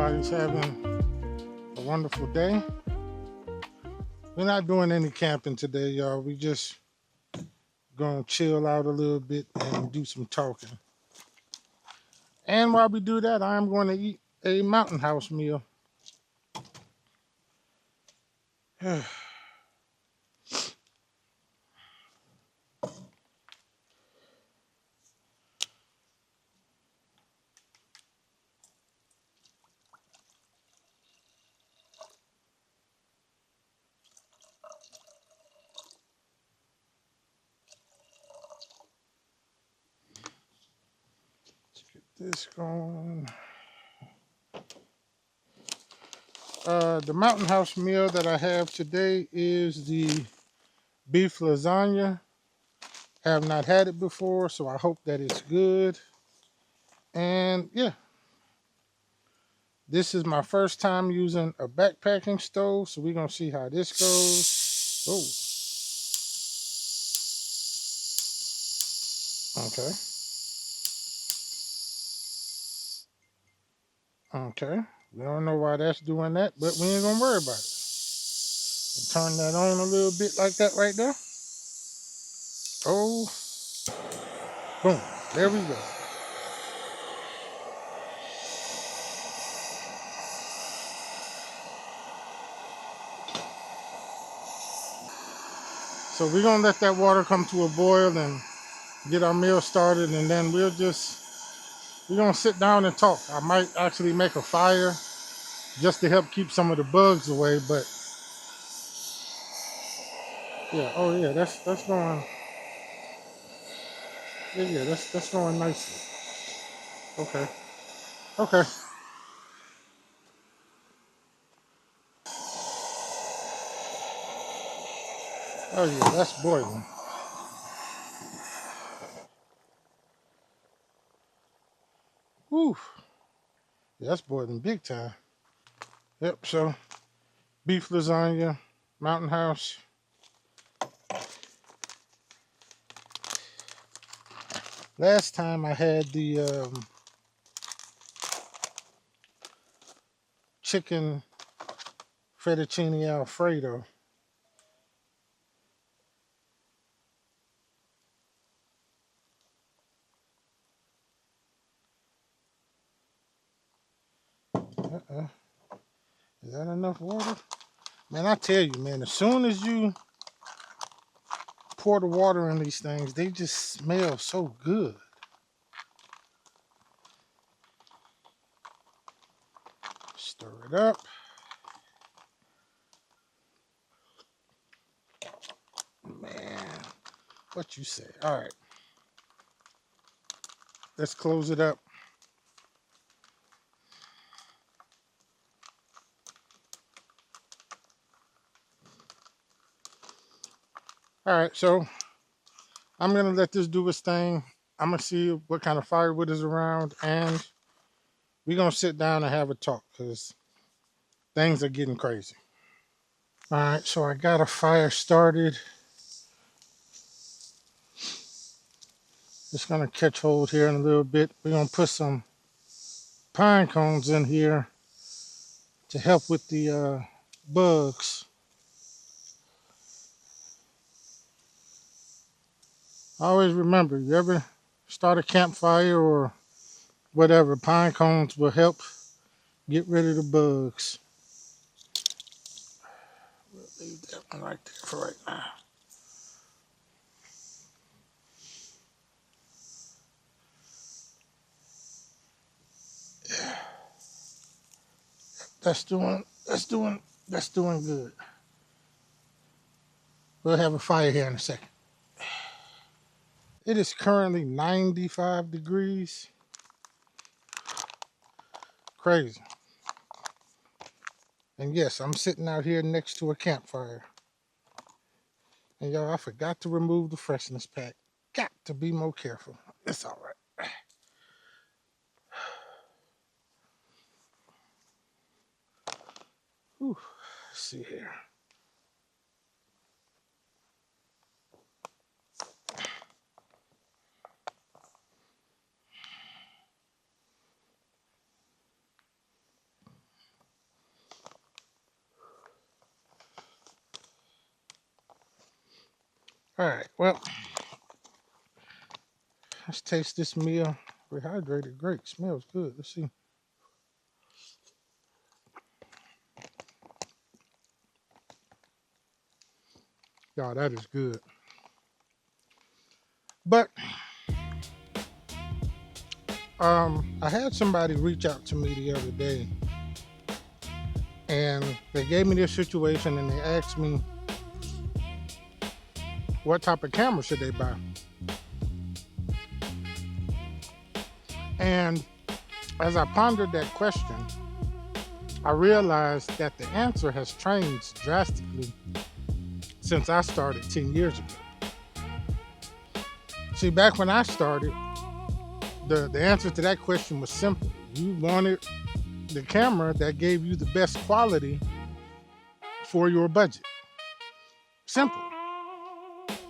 everybody's having a wonderful day. We're not doing any camping today, y'all. We just gonna chill out a little bit and do some talking. And while we do that, I'm going to eat a mountain house meal. This going. The mountain house meal that I have today is the beef lasagna. Have not had it before, so I hope that it's good. And yeah, this is my first time using a backpacking stove, so we're gonna see how this goes. Oh, okay. We don't know why that's doing that, but we ain't gonna worry about it. We'll turn that on a little bit like that right there. Oh, boom. There we go. So we're gonna let that water come to a boil and get our meal started, and then we're gonna sit down and talk. I might actually make a fire just to help keep some of the bugs away, but yeah, oh yeah, that's going, yeah, that's going nicely. Okay. Okay. Oh yeah, that's boiling. Whew. Yeah, that's boiling big time. Yep, so beef lasagna, mountain house. Last time I had the chicken fettuccine alfredo. Is that enough water? Man, I tell you, man, as soon as you pour the water in these things, they just smell so good. Stir it up. Man, what you say? All right. Let's close it up. All right, so I'm going to let this do its thing. I'm going to see what kind of firewood is around, and we're going to sit down and have a talk because things are getting crazy. All right, so I got a fire started. It's going to catch hold here in a little bit. We're going to put some pine cones in here to help with the bugs. Always remember, you ever start a campfire or whatever, pine cones will help get rid of the bugs. We'll leave that one right there for right now. Yeah. That's doing good. We'll have a fire here in a second. It is currently 95 degrees. Crazy. And yes, I'm sitting out here next to a campfire. And y'all, I forgot to remove the freshness pack. Got to be more careful. It's all right. Whew. Let's see here. All right, well, let's taste this meal. Rehydrated grape smells good. Let's see. Y'all, that is good. But I had somebody reach out to me the other day, and they gave me this situation, and they asked me what type of camera should they buy. And as I pondered that question, I realized that the answer has changed drastically since I started 10 years ago. See, back when I started, the answer to that question was simple. You wanted the camera that gave you the best quality for your budget. Simple.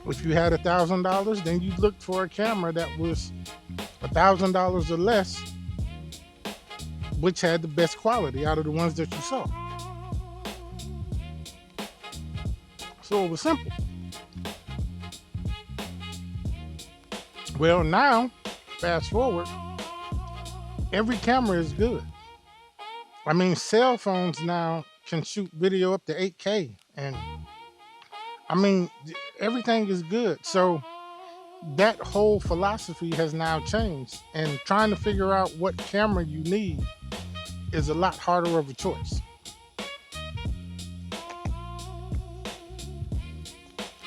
If you had $1,000, then you looked for a camera that was $1,000 or less, which had the best quality out of the ones that you saw. So it was simple. Well, now, fast forward, every camera is good. I mean, cell phones now can shoot video up to 8K, and I mean, everything is good. So that whole philosophy has now changed, and trying to figure out what camera you need is a lot harder of a choice.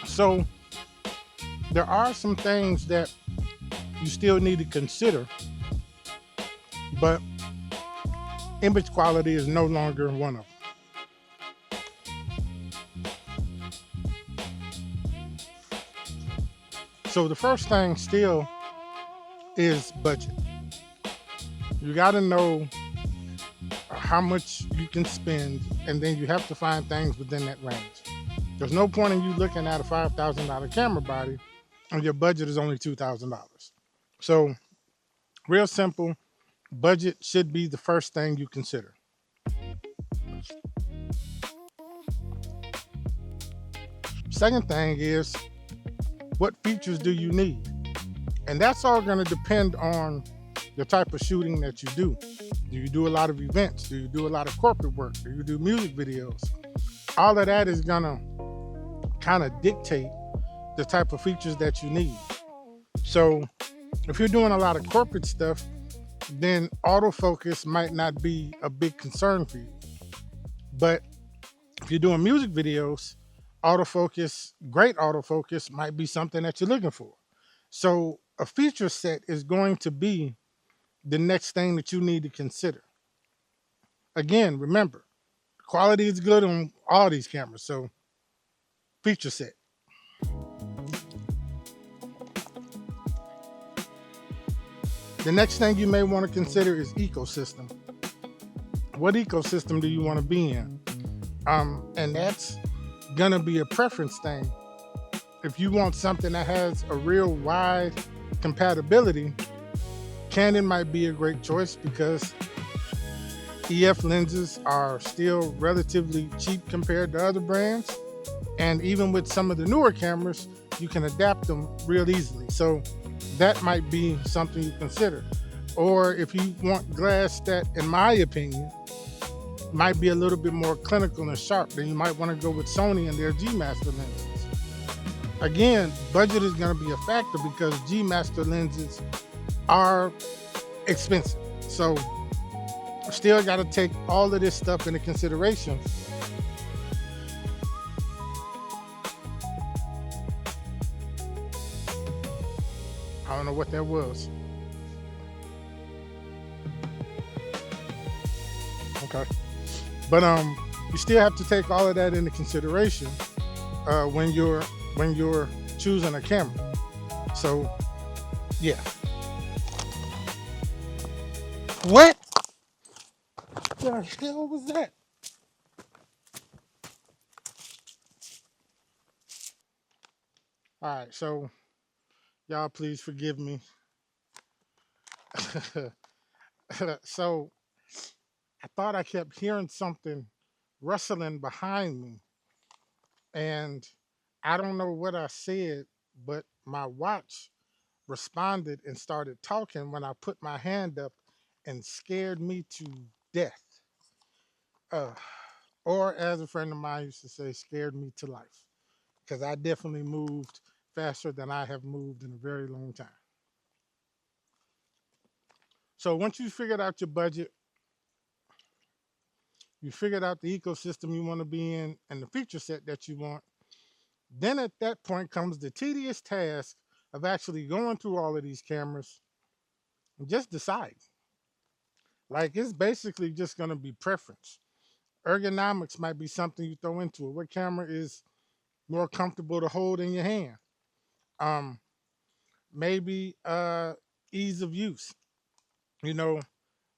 So there are some things that you still need to consider, but image quality is no longer one of them. So the first thing still is budget. You got to know how much you can spend, and then you have to find things within that range. There's no point in you looking at a $5,000 camera body and your budget is only $2,000. So real simple, budget should be the first thing you consider. Second thing is, what features do you need? And that's all going to depend on the type of shooting that you do. Do you do a lot of events? Do you do a lot of corporate work? Do you do music videos? All of that is going to kind of dictate the type of features that you need. So if you're doing a lot of corporate stuff, then autofocus might not be a big concern for you. But if you're doing music videos, autofocus, great autofocus might be something that you're looking for. So a feature set is going to be the next thing that you need to consider. Again, remember, quality is good on all these cameras. So feature set. The next thing you may want to consider is ecosystem. What ecosystem do you want to be in? And that's gonna be a preference thing. If you want something that has a real wide compatibility, Canon might be a great choice because EF lenses are still relatively cheap compared to other brands. And even with some of the newer cameras, you can adapt them real easily. So that might be something you consider. Or if you want glass that, in my opinion, might be a little bit more clinical and sharp, then you might want to go with Sony and their G Master lenses. Again, budget is going to be a factor because G Master lenses are expensive. So still got to take all of this stuff into consideration. I don't know what that was. Okay. But you still have to take all of that into consideration when you're choosing a camera. So yeah. What the hell was that? All right, so y'all please forgive me. So I thought I kept hearing something rustling behind me, and I don't know what I said, but my watch responded and started talking when I put my hand up and scared me to death. Uh, or as a friend of mine used to say, scared me to life. Because I definitely moved faster than I have moved in a very long time. So once you figured out your budget, you figured out the ecosystem you want to be in and the feature set that you want, then at that point comes the tedious task of actually going through all of these cameras and just decide. Like it's basically just going to be preference. Ergonomics might be something you throw into it. What camera is more comfortable to hold in your hand? Um, maybe ease of use. You know,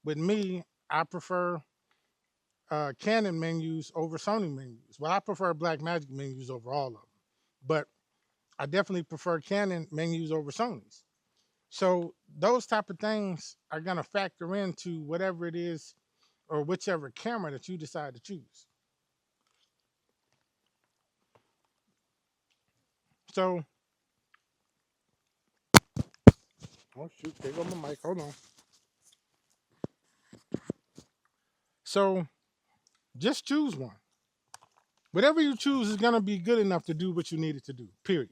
with me, I prefer Canon menus over Sony menus. Well, I prefer Blackmagic menus over all of them, but I definitely prefer Canon menus over Sony's. So those type of things are gonna factor into whatever it is or whichever camera that you decide to choose. So, oh shoot, there go my mic. Hold on. So just choose one. Whatever you choose is gonna be good enough to do what you need it to do. Period.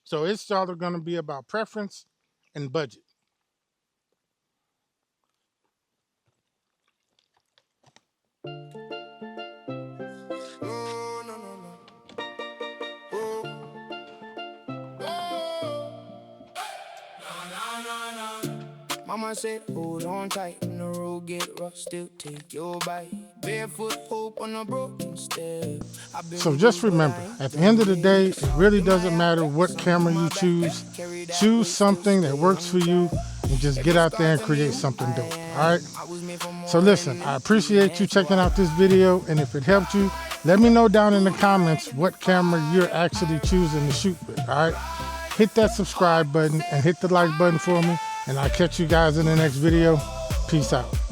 So it's either gonna be about preference and budget. Mama said, hold on tight, when the road get rough, still take your bite. Barefoot hope on a broken step. So just remember, at the end of the day, it really doesn't matter what camera you choose. Choose something that works for you and just get out there and create something dope, all right? So listen, I appreciate you checking out this video, and if it helped you, let me know down in the comments what camera you're actually choosing to shoot with, all right? Hit that subscribe button and hit the like button for me, and I'll catch you guys in the next video. Peace out.